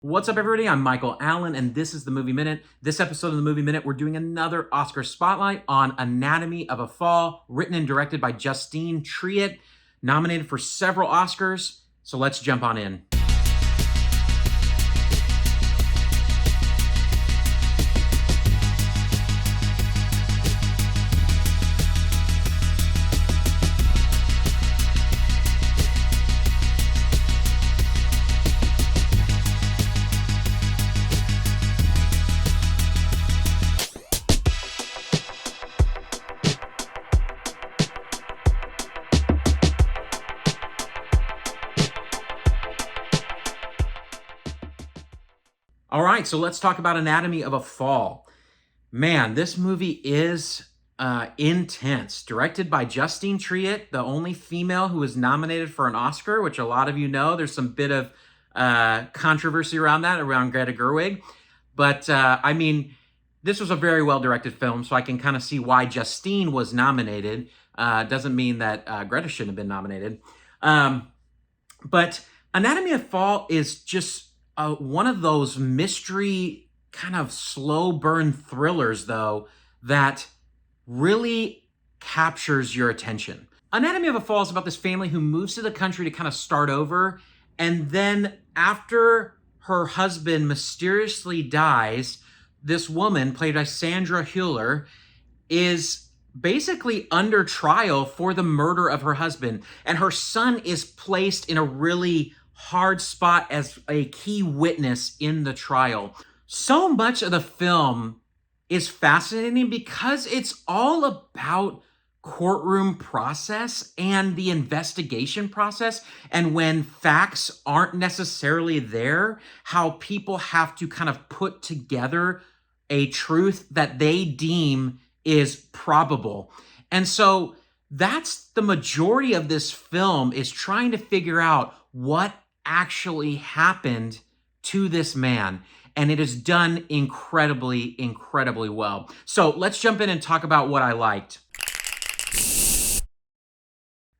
What's up, everybody? I'm Michael Allen, and this is the Movie Minute. This episode of the Movie Minute, we're doing another Oscar spotlight on Anatomy of a Fall, written and directed by Justine Triet, nominated for several Oscars. So let's jump on in. All right, so let's talk about Anatomy of a Fall. Man, this movie is intense. Directed by Justine Triet, the only female who was nominated for an Oscar, which a lot of you know. There's some bit of controversy around that, around Greta Gerwig. But, I mean, this was a very well-directed film, so I can kind of see why Justine was nominated. Doesn't mean that Greta shouldn't have been nominated. But Anatomy of a Fall is just one of those mystery kind of slow burn thrillers, though, that really captures your attention. Anatomy of a Fall is about this family who moves to the country to kind of start over, and then after her husband mysteriously dies, this woman, played by Sandra is basically under trial for the murder of her husband, and her son is placed in a really hard spot as a key witness in the trial. So much of the film is fascinating because it's all about courtroom process and the investigation process, and when facts aren't necessarily there, how people have to kind of put together a truth that they deem is probable. And so that's the majority of this film, is trying to figure out what actually happened to this man. And it is done incredibly, incredibly well. So let's jump in and talk about what I liked.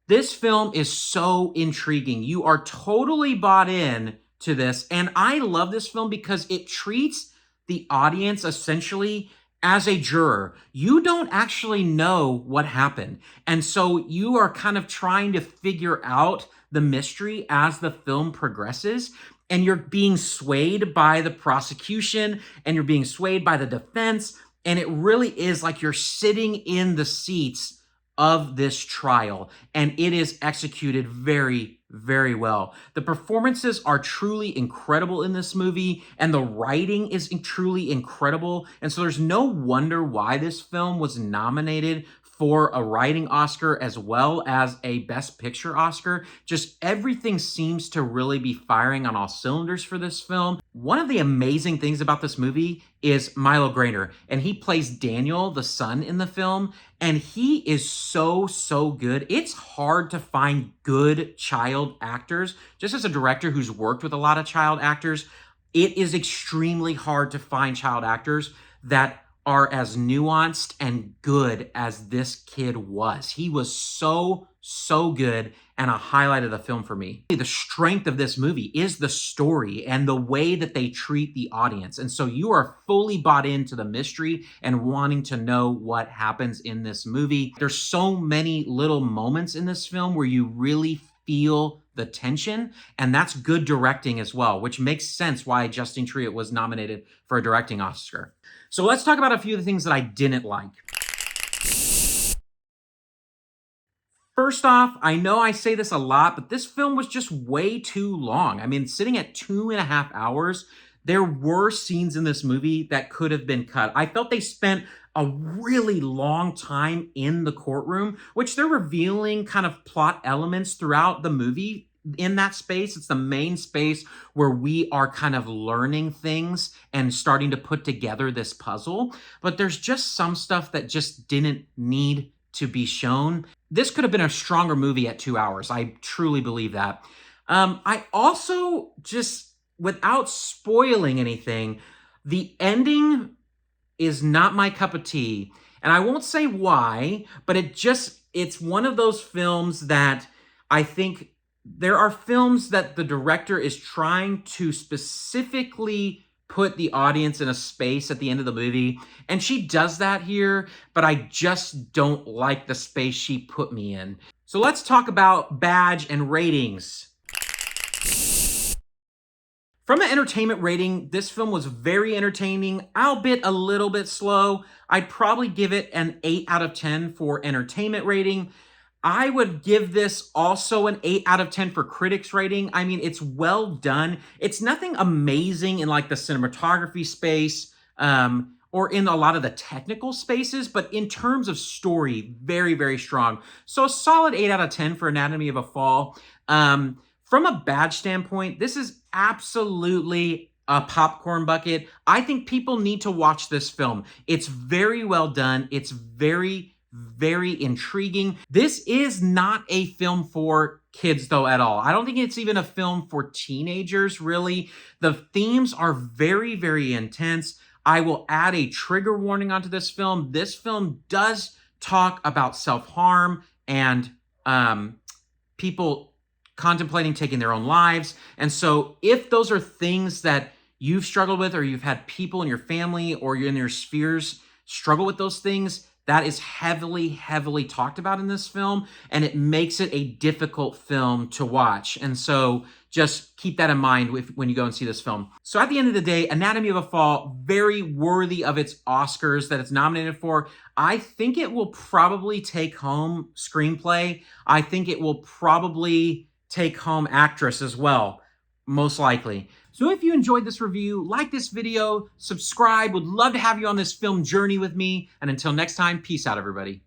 This film is so intriguing. You are totally bought in to this. And I love this film because it treats the audience essentially as a juror. You don't actually know what happened. And so you are kind of trying to figure out the mystery as the film progresses, and you're being swayed by the prosecution and you're being swayed by the defense, and it really is like you're sitting in the seats of this trial, and it is executed very, very well. The performances are truly incredible in this movie, and the writing is truly incredible, and so there's no wonder why this film was nominated for a writing Oscar as well as a Best Picture Oscar. Just everything seems to really be firing on all cylinders for this film. One of the amazing things about this movie is Milo Graner, and he plays Daniel, the son in the film, and he is so, so good. It's hard to find good child actors. Just as a director who's worked with a lot of child actors, it is extremely hard to find child actors that are as nuanced and good as this kid was. He was so, so good, and a highlight of the film for me. The strength of this movie is the story and the way that they treat the audience. And so you are fully bought into the mystery and wanting to know what happens in this movie. There's so many little moments in this film where you really feel the tension, and that's good directing as well, which makes sense why Justine Triet was nominated for a directing Oscar. So let's talk about a few of the things that I didn't like. First off, I know I say this a lot, but this film was just way too long. I mean, sitting at 2.5 hours, there were scenes in this movie that could have been cut. I felt they spent a really long time in the courtroom, which they're revealing kind of plot elements throughout the movie in that space. It's the main space where we are kind of learning things and starting to put together this puzzle. But there's just some stuff that just didn't need to be shown. This could have been a stronger movie at 2 hours. I truly believe that. I also just, without spoiling anything, the ending is not my cup of tea. And I won't say why, but it's one of those films that I think there are films that the director is trying to specifically put the audience in a space at the end of the movie, and she does that here, but I just don't like the space she put me in. So let's talk about badge and ratings. From an entertainment rating, this film was very entertaining, albeit a little bit slow. I'd probably give it an 8 out of 10 for entertainment rating. I would give this also an 8 out of 10 for critics rating. I mean, it's well done. It's nothing amazing in like the cinematography space or in a lot of the technical spaces, but in terms of story, very, very strong. So a solid 8 out of 10 for Anatomy of a Fall. From a badge standpoint, this is absolutely a popcorn bucket. I think people need to watch this film. It's very well done. It's very, very intriguing. This is not a film for kids, though, at all. I don't think it's even a film for teenagers, really. The themes are very, very intense. I will add a trigger warning onto this film. This film does talk about self-harm and people contemplating taking their own lives. And so if those are things that you've struggled with, or you've had people in your family or you're in your spheres struggle with those things, that is heavily, heavily talked about in this film, and it makes it a difficult film to watch. And so just keep that in mind when you go and see this film. So at the end of the day, Anatomy of a Fall, very worthy of its Oscars that it's nominated for. I think it will probably take home screenplay. I think it will probably take home actress as well, most likely. So if you enjoyed this review, like this video, subscribe. Would love to have you on this film journey with me. And until next time, peace out, everybody.